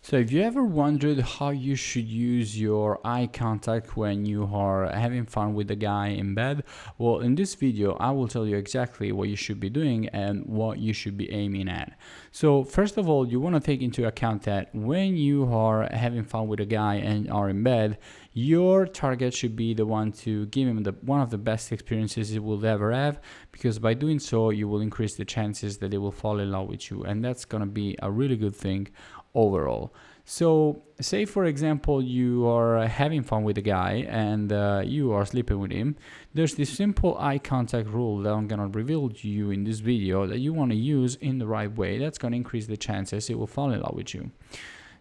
So if you ever wondered how you should use your eye contact when you are having fun with the guy in bed, well, in this video, I will tell you exactly what you should be doing and what you should be aiming at. So first of all, you want to take into account that when you are having fun with a guy and are in bed, your target should be the one to give him one of the best experiences he will ever have, because by doing so, you will increase the chances that he will fall in love with you, and that's going to be a really good thing overall. So say for example you are having fun with a guy and you are sleeping with him. There's this simple eye contact rule that I'm gonna reveal to you in this video that you want to use in the right way. That's gonna increase the chances he will fall in love with you.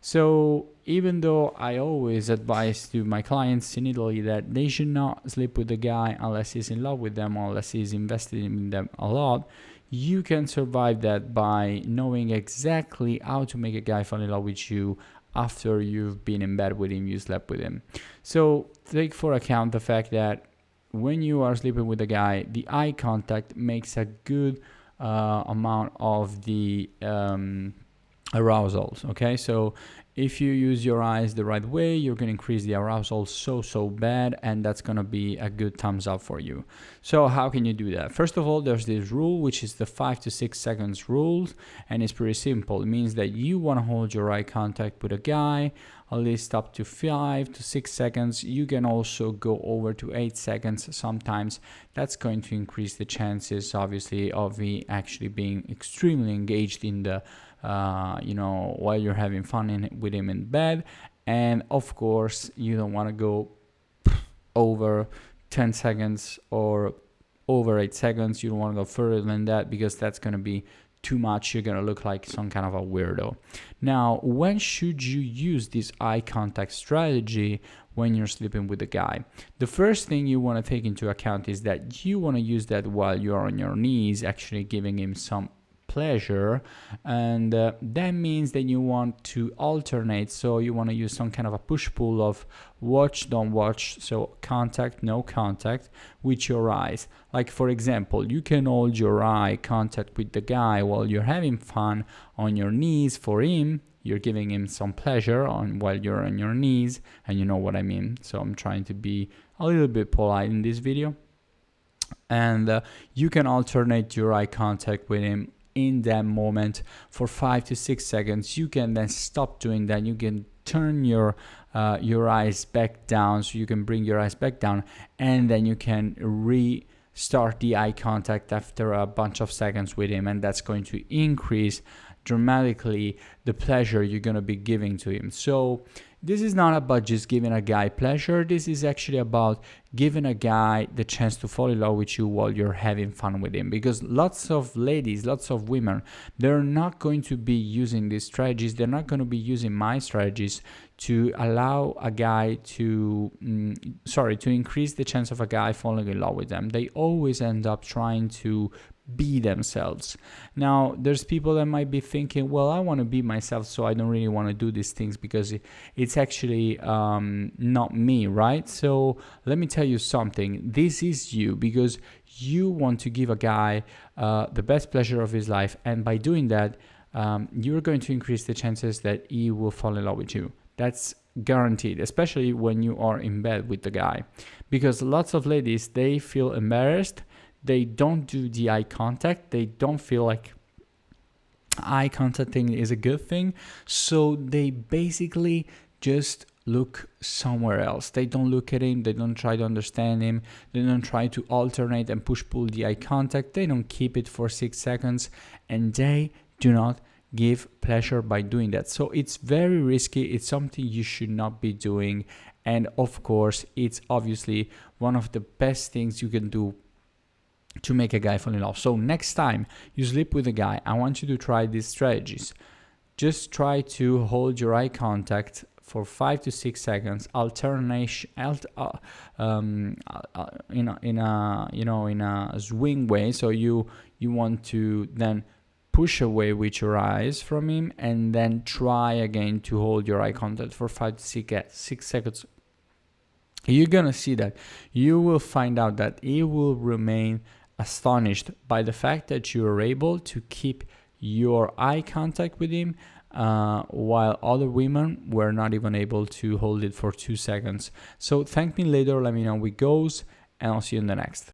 So even though I always advise to my clients in Italy that they should not sleep with the guy unless he's in love with them or unless he's invested in them a lot, you can survive that by knowing exactly how to make a guy fall in love with you after you've been in bed with him, you slept with him. So take for account the fact that when you are sleeping with a guy, the eye contact makes a good amount of the arousals. Okay, so if you use your eyes the right way, you're going to increase the arousal so bad, and that's going to be a good thumbs up for you. So how can you do that? First of all, there's this rule, which is the 5 to 6 seconds rule, and it's pretty simple. It means that you want to hold your eye contact with a guy at least up to 5 to 6 seconds. You can also go over to 8 seconds sometimes. That's going to increase the chances, obviously, of me actually being extremely engaged in the while you're having fun with him in bed. And of course, you don't want to go over 10 seconds or over 8 seconds. You don't want to go further than that, because that's going to be too much. You're going to look like some kind of a weirdo. Now, when should you use this eye contact strategy? When you're sleeping with a guy, the first thing you want to take into account is that you want to use that while you're on your knees, actually giving him some pleasure, and that means that you want to alternate. So you want to use some kind of a push-pull of watch, don't watch, so contact, no contact with your eyes. Like for example, you can hold your eye contact with the guy while you're having fun on your knees. For him, you're giving him some pleasure on while you're on your knees, and you know what I mean. So I'm trying to be a little bit polite in this video. And you can alternate your eye contact with him in that moment for 5 to 6 seconds. You can then stop doing that. You can turn your eyes back down, so you can bring your eyes back down, and then you can restart the eye contact after a bunch of seconds with him, and that's going to increase dramatically the pleasure you're going to be giving to him. So this is not about just giving a guy pleasure. This is actually about giving a guy the chance to fall in love with you while you're having fun with him. Because lots of ladies, lots of women, they're not going to be using these strategies. They're not going to be using my strategies to allow a guy to increase the chance of a guy falling in love with them. They always end up trying to be themselves. Now, there's people that might be thinking, well, I want to be myself, so I don't really want to do these things because it's actually not me, right? So let me tell you something. This is you, because you want to give a guy the best pleasure of his life, and by doing that, you're going to increase the chances that he will fall in love with you. That's guaranteed, especially when you are in bed with the guy, because lots of ladies, they feel embarrassed. They don't do the eye contact. They don't feel like eye contacting is a good thing. So they basically just look somewhere else. They don't look at him. They don't try to understand him. They don't try to alternate and push-pull the eye contact. They don't keep it for 6 seconds. And they do not give pleasure by doing that. So it's very risky. It's something you should not be doing. And of course, it's obviously one of the best things you can do to make a guy fall in love. So next time you sleep with a guy, I want you to try these strategies. Just try to hold your eye contact for 5 to 6 seconds, alternation, in a swing way. So you want to then push away with your eyes from him, and then try again to hold your eye contact for 5 to 6 seconds. You're gonna see that you will find out that he will remain astonished by the fact that you are able to keep your eye contact with him while other women were not even able to hold it for 2 seconds. So thank me later, let me know how it goes, and I'll see you in the next.